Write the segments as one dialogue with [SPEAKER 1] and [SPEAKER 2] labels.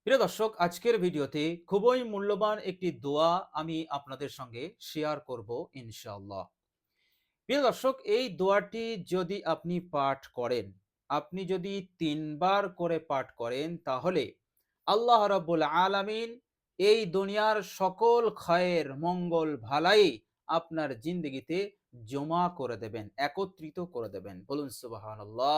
[SPEAKER 1] প্রিয় দর্শক, আজকের ভিডিওতে খুবই মূল্যবান একটি দোয়া আমি আপনাদের সঙ্গে শেয়ার করব ইনশাআল্লাহ। প্রিয় দর্শক, এই দোয়াটি যদি আপনি পাঠ করেন, আপনি যদি ৩ বার করে পাঠ করেন, তাহলে আল্লাহ রাব্বুল আলামিন এই দুনিয়ার সকল খায়ের, মঙ্গল, ভালাই আপনার জিন্দেগিতে জমা করে দেবেন, একত্রিত করে দেবেন। বলুন সুবহানাল্লাহ।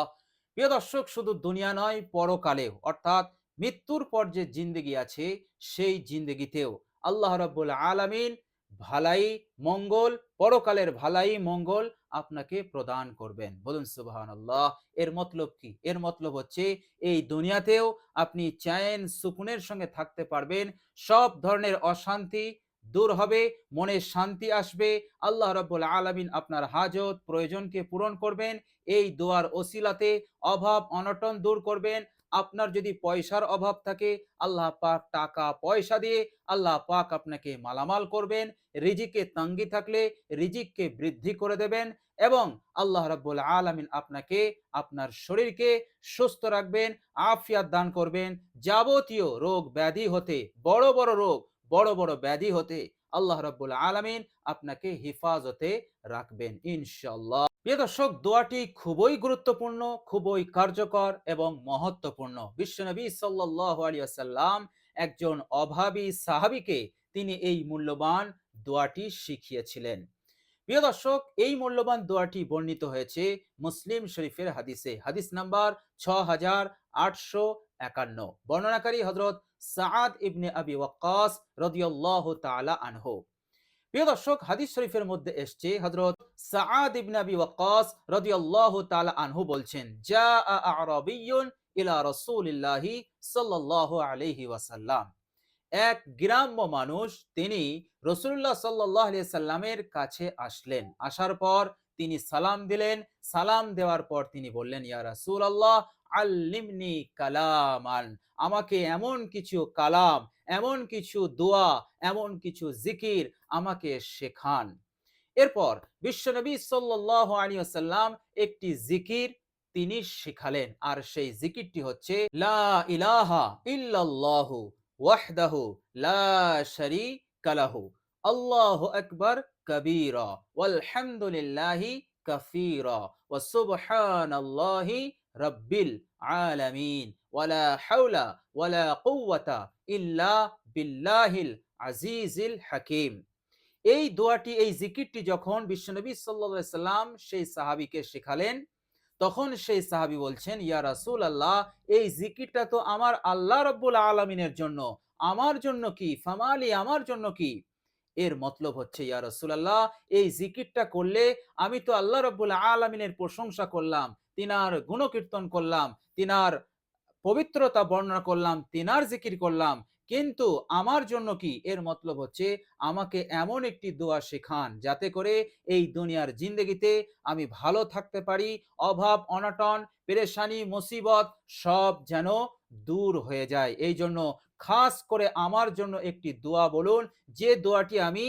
[SPEAKER 1] প্রিয় দর্শক, শুধু দুনিয়া নয়, পরকালেও অর্থাৎ মৃত্যুর পর যে জিন্দেগি আছে, সেই জিন্দেগিতেও আল্লাহ রাব্বুল আলামিন ভালাই, মঙ্গল, পরকালের ভালাই মঙ্গল আপনাকে প্রদান করবেন। বলুন সুবহানাল্লাহ। এর মতলব কি? এর মতলব হচ্ছে এই দুনিয়াতেও আপনি চैन সুকুনের সঙ্গে থাকতে পারবেন। সব ধরনের অশান্তি দূর হবে, মনে শান্তি আসবে। আল্লাহ রাব্বুল আলামিন আপনার হাজত, প্রয়োজনকে পূরণ করবেন। এই দোয়ার ওসিলাতে অভাব অনটন দূর করবেন। আপনার যদি পয়সার অভাব থাকে, আল্লাহ পাক টাকা পয়সা দিয়ে আল্লাহ পাক আপনাকে মালামাল করবেন। রিজিকে তঙ্গি থাকলে রিজিককে বৃদ্ধি করে দেবেন এবং আল্লাহ রাব্বুল আলামিন আপনাকে, আপনার শরীরকে সুস্থ রাখবেন, আফিয়াত দান করবেন। যাবতীয় রোগ ব্যাধি হতে, বড় বড় রোগ, বড় বড় ব্যাধি হতে আল্লাহ রাব্বুল আলামিন আপনাকে হেফাজতে রাখবেন ইনশাআল্লাহ। প্রিয় দর্শক, দোয়াটি খুবই গুরুত্বপূর্ণ, খুবই কার্যকর এবং মহত্বপূর্ণ। বিশ্বনবী সাল্লাল্লাহু আলাইহি ওয়াসাল্লাম একজন অভাবী সাহাবীকে তিনি এই মূল্যবান দোয়াটি শিখিয়েছিলেন। প্রিয় দর্শক, এই মূল্যবান দোয়াটি বর্ণিত হয়েছে মুসলিম শরীফের হাদিসে, হাদিস নাম্বার ৬৮৫১। বর্ণনাকারী হযরত সাআদ ইবনে আবি ওয়াক্কাস রাদিয়াল্লাহু তাআলা আনহু। প্রিয় দর্শক, হাদিস শরীফের মধ্যে এসছে হযরত সাআদ ইবনে আবি ওয়াক্কাস রাদিয়াল্লাহু তাআলা আনহু বলছেন, জাআ আ'রাবিয়্যুন ইলা রাসূলিল্লাহি সাল্লাল্লাহু আলাইহি ওয়াসাল্লাম। এক গ্রাম্য মানুষ তিনি রাসূলুল্লাহ সাল্লাল্লাহু আলাইহি সাল্লামের কাছে আসলেন। আসার পর তিনি সালাম দিলেন। সালাম দেওয়ার পর তিনি বললেন, ইয়া রাসূলুল্লাহ আল্লিমনি কালামান, আমাকে এমন কিছু কালাম, এমন কিছু দোয়া, এমন কিছু জিকির আমাকে শেখান। এরপর বিশ্বনবী সাল্লাল্লাহু আলাইহি ওয়াসাল্লাম একটি জিকির তিনি শিখালেন, আর সেই জিকিরটি হচ্ছে লা ইলাহা ইল্লাল্লাহু ওয়াহদাহু লা শারীকা লাহু, আল্লাহু আকবার কাবীরা ওয়ালহামদুলিল্লাহি কাসীরা ওয়া সুবহানাল্লাহি রাব্বিল আলামিন ওয়ালা হাওলা ওয়ালা কুওয়াতা ইল্লা বিল্লাহিল আজিজিল হাকীম। এই দোয়াটি, এই জিকিরটি যখন বিশ্বনবী সাল্লাল্লাহু আলাইহি সাল্লাম সেই সাহাবীকে শেখালেন, তখন সেই সাহাবী বলছেন, ইয়া রাসূলুল্লাহ, এই জিকিরটা তো আমার আল্লাহ রাব্বুল আলামিনের জন্য, আমার জন্য কি? ফামালি, আমার জন্য কি? এর মতলব হচ্ছে, ইয়া রাসূলুল্লাহ, এই জিকিরটা করলে আমি তো আল্লাহ রাব্বুল আলামিনের প্রশংসা করলাম, তিনার গুণকীর্তন করলাম, তিনার পবিত্রতা বর্ণনা করলাম, তিনার জিকির করলাম, কিন্তু আমার জন্য কি? এর মতলব হচ্ছে আমাকে এমন একটি দোয়া শেখান যাতে করে এই দুনিয়ার জিন্দেগিতে আমি ভালো থাকতে পারি, অভাব অনটন, পেরেশানি, মুসিবত সব যেন দূর হয়ে যায়। এই জন্য খাস করে আমার জন্য একটি দোয়া বলুন, যে দোয়াটি আমি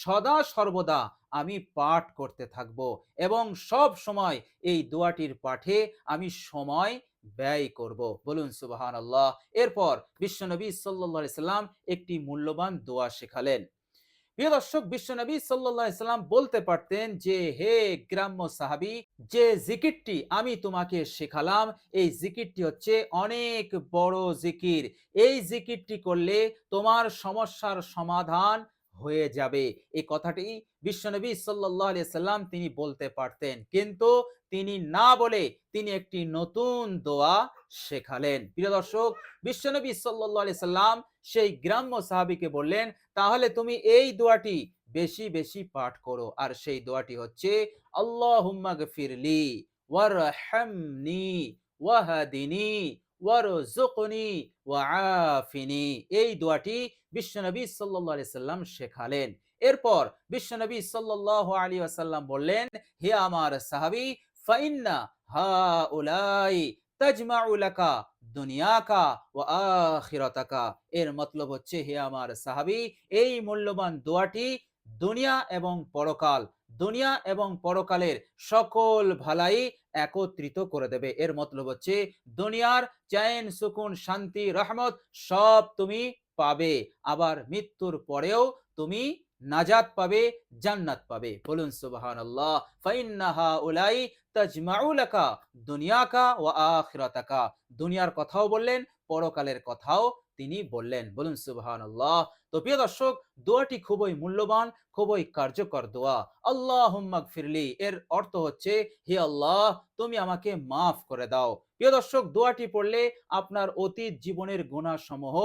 [SPEAKER 1] সদা সর্বদা আমি পাঠ করতে থাকব এবং সব সময় এই দোয়াটির পাঠে আমি সময় ব্যয় করব। বলুন সুবহানাল্লাহ। এরপর বিশ্বনবী সাল্লাল্লাহু আলাইহি সাল্লাম একটি মূল্যবান দোয়া শেখালেন। প্রিয় দর্শক, বিশ্বনবী সাল্লাল্লাহু আলাইহি সাল্লাম বলতে পারতেন যে, হে গ্রাম্য সাহাবী, যে জিকিরটি আমি তোমাকে শেখালাম, এই জিকিরটি হচ্ছে অনেক বড় জিকির। এই জিকিরটি করলে তোমার সমস্যার সমাধান হয়ে যাবে। এই কথাটি বিশ্বনবী সাল্লাল্লাহু আলাইহি সাল্লাম তিনি বলতে পারতেন, কিন্তু তিনি না বলে তিনি একটি নতুন দোয়া শেখালেন। প্রিয় দর্শক, বিশ্বনবী সাল্লাল্লাহু আলাইহি সাল্লাম সেই গ্রাম্য সাহাবীকে বললেন, তাহলে তুমি এই দোয়াটি বেশি বেশি পাঠ করো। আর সেই দোয়াটি হচ্ছে, আল্লাহুম্মা গফিরলি ওয়ারহামনি ওয়াহদিনি ওয়ারযুকনি ওয়াআফিনি। এই দোয়াটি বিশ্বনবী সাল্লাল্লাহু আলাইহি সাল্লাম শেখালেন। এরপর বিশ্বনবী সাল্লাল্লাহু আলাইহি ওয়াসাল্লাম বললেন, হে আমার সাহাবী, ফাইন্না হাউলাই তাজমাউ লাকা দুনিয়াকা ওয়া আখিরাতাকা। এর মতলব হচ্ছে, হে আমার সাহাবী, এই মূল্যবান দোয়াটি দুনিয়া এবং পরকাল, দুনিয়া এবং পরকালের সকল ভালাই একত্রিত করে দেবে। এর মতলব হচ্ছে দুনিয়ার চैन সুকুন শান্তি রহমত সব তুমি পাবে, আবার মৃত্যুর পরেও তুমি নাজাত পাবে, জান্নাত পাবে। বলুন সুবহানাল্লাহ। ফাইন্না হাউলাই তাজমাউ লাকা দুনিয়াকা ওয়া আখিরাতাকা। দুনিয়ার কথাও বললেন, পরকালের কথাও তিনি বললেন। বলুন সুবহানাল্লাহ। তো প্রিয় দর্শক, দোয়াটি খুবই মূল্যবান, খুবই কার্যকর দোয়া। আল্লাহুম্মা গফিরলি এর অর্থ হচ্ছে, হে আল্লাহ তুমি আমাকে মাফ করে দাও। প্রিয় দর্শক, দোয়াটি পড়লে আপনার অতীত জীবনের গুনাহসমূহ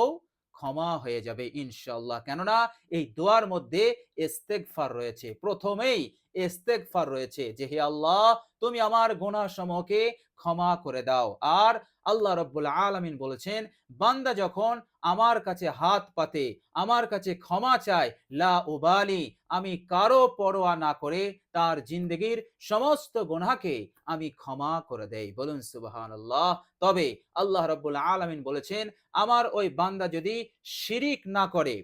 [SPEAKER 1] ক্ষমা হয়ে যাবে ইনশাআল্লাহ। কেননা এই দোয়ার মধ্যে ইস্তেগফার রয়েছে। প্রথমেই ইস্তেগফার রয়েছে যে হে আল্লাহ তুমি আমার গুনাহসমূহকে ক্ষমা করে দাও। আর আল্লাহ রাব্বুল আলামিন বলেছেন, বান্দা যখন আমার কাছে হাত পাতে, আমার কাছে ক্ষমা চায়, লা উবালি আমি কারো পরোয়া না করে তার জিন্দেগির সমস্ত গুনাহকে আমি ক্ষমা করে দেই। বলুন সুবহানাল্লাহ। তবে আল্লাহ রাব্বুল আলামিন বলেছেন, আমার ওই বান্দা যদি শিরিক না করে,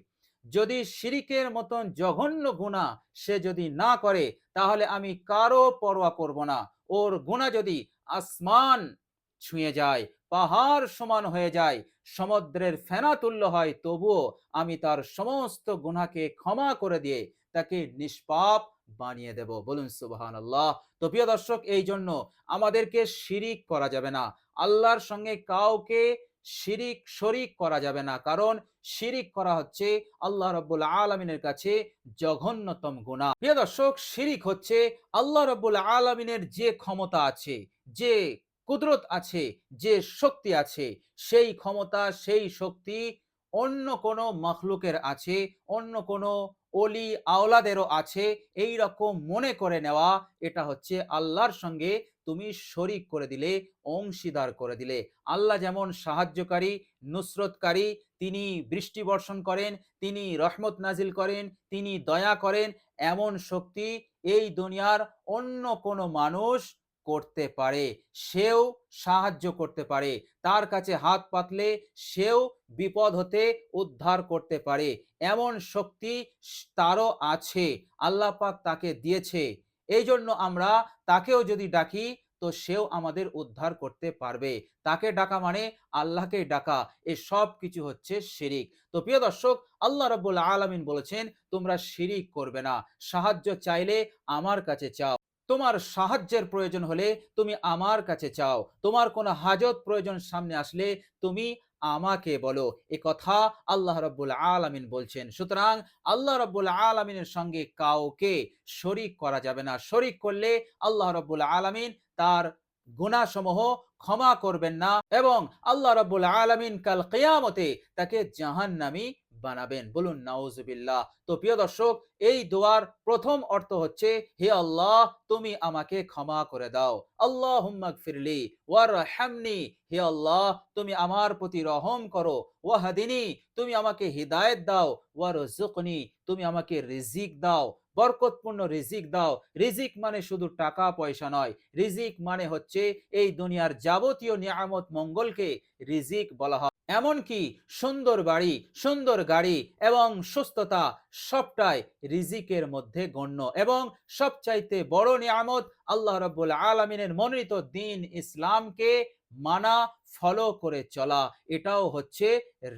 [SPEAKER 1] যদি শিরিকের মতন জঘন্য গুনাহ সে যদি না করে, তাহলে আমি কারো পরোয়া করব না। ওর গুনাহ যদি আসমান ছুঁয়ে যায়, পাহাড় সমান হয়ে যায়, সমুদ্রের ফেনা তুল্য হয়, তবুও আমি তার সমস্ত গুনাহকে ক্ষমা করে দিয়ে তাকে নিষ্পাপ বানিয়ে দেব। বলুন সুবহানাল্লাহ। তো প্রিয় দর্শক, এই জন্য আমাদেরকে শিরিক করা যাবে না, আল্লাহর সঙ্গে কাউকে শরিক করা যাবে না। কারণ শিরিক করা হচ্ছে আল্লাহ রাব্বুল আলামিনের কাছে জঘন্যতম গুনাহ। প্রিয় দর্শক, শিরিক হচ্ছে আল্লাহ রাব্বুল আলামিনের যে ক্ষমতা আছে, যে কুদরত আছে, যে শক্তি আছে, সেই ক্ষমতা সেই শক্তি অন্য কোনো মাখলুকের আছে, অন্য কোনো অলি আওলাদেরও আছে, এই রকম মনে করে নেওয়া, এটা হচ্ছে আল্লাহর সঙ্গে তুমি শরিক করে দিলে, অংশীদার করে দিলে। আল্লাহ যেমন সাহায্যকারী, নুসরতকারী, তিনি বৃষ্টি বর্ষণ করেন, তিনি রহমত নাজিল করেন, তিনি দয়া করেন, এমন শক্তি এই দুনিয়ার অন্য কোনো মানুষ করতে পারে। সেও সাহায্য করতে পারে, তার কাছে হাত পাতলে সেও বিপদ হতে উদ্ধার করতে পারে, এমন শক্তি তারও আছে। আল্লাহ পাক তাকে দিয়েছে। এই জন্য আমরা তাকেও যদি ডাকি তো সেও আমাদের উদ্ধার করতে পারবে। তাকে ডাকা মানে আল্লাহকে ডাকা। এই সব কিছু হচ্ছে শিরিক। তো প্রিয় দর্শক, আল্লাহ রাব্বুল আলামিন বলেছেন, তোমরা শিরিক করবে না, সাহায্য চাইলে আমার কাছে চাও। তোমার সাহায্যের প্রয়োজন হলে তুমি আমার কাছে চাও, তোমার কোনো হাজত প্রয়োজন সামনে আসলে তুমি আমাকে বলো। এ কথা আল্লাহ রাব্বুল আলামিন বলছেন। সুতরাং আল্লাহ রাব্বুল আলামিনের সঙ্গে কাউকে শরিক করা যাবে না। শরিক করলে আল্লাহ রাব্বুল আলামিন তার গুনাহসমূহ ক্ষমা করবেন না এবং আল্লাহ রাব্বুল আলামিন কাল কিয়ামতে তাকে জাহান্নামী বানাবেন। বলুন নাউজুবিল্লাহ। তো প্রিয় দর্শক, এই দোয়ার প্রথম অর্থ হচ্ছে, হে আল্লাহ তুমি আমাকে ক্ষমা করে দাও। আল্লাহুম্মা গফিরলি ওয়ারহামনি, হে আল্লাহ তুমি আমার প্রতি রহম করো। ওয়াহদিনি তুমি আমাকে হিদায়াত দাও। ওয়ারযুকনি তুমি আমাকে রিজিক দাও, বরকতপূর্ণ রিজিক দাও। রিজিক মানে শুধু টাকা পয়সা নয়, রিজিক মানে হচ্ছে এই দুনিয়ার যাবতীয় নিয়ামত মঙ্গলকে রিজিক বলা হয়। এমনকি সুন্দর বাড়ি, সুন্দর গাড়ি এবং সুস্থতা সবটাই রিজিকের মধ্যে গণ্য। এবং সবচাইতে বড় নিয়ামত আল্লাহ রাব্বুল আলামিনের মনোনীত দ্বীন ইসলামকে মানা, ফলো করে চলা, এটাও হচ্ছে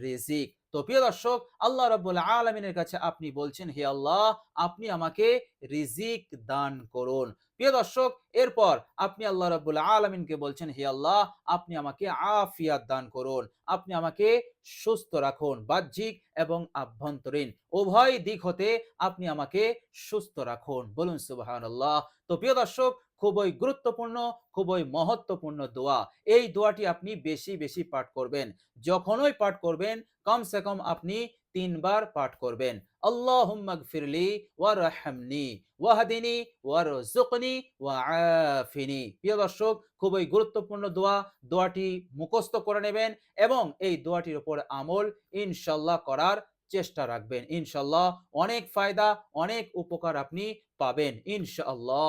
[SPEAKER 1] রিজিক। তো প্রিয় দর্শক, আল্লাহ রাব্বুল আলামিনের কাছে আপনি বলছেন, হে আল্লাহ আপনি আমাকে রিজিক দান করুন। প্রিয় দর্শক, এরপর আপনি আল্লাহ রাব্বুল আলামিনকে বলছেন, হে আল্লাহ আপনি আমাকে আফিয়াত দান করুন, আপনি আমাকে সুস্থ রাখুন, বাহ্যিক এবং আভ্যন্তরীণ উভয় দিক হতে আপনি আমাকে সুস্থ রাখুন। বলুন সুবহানাল্লাহ। তো প্রিয় দর্শক, খুবই গুরুত্বপূর্ণ, খুবই মহত্বপূর্ণ দোয়া। এই দোয়াটি আপনি বেশি বেশি পাঠ করবেন। যখনই পাঠ করবেন কমসে কম আপনি 3 বার পাঠ করবেন। আল্লাহুম্মা গফিরলি ওয়ারহামনি ওয়াহদিনি ওয়ারযুকনি ওয়াআফিনি। প্রিয় দর্শক, খুবই গুরুত্বপূর্ণ দোয়া। দোয়াটি মুখস্থ করে নেবেন এবং এই দোয়াটির উপর আমল ইনশাআল্লাহ করার চেষ্টা রাখবেন। ইনশাআল্লাহ অনেক ফায়দা, অনেক উপকার আপনি পাবেন ইনশাআল্লাহ।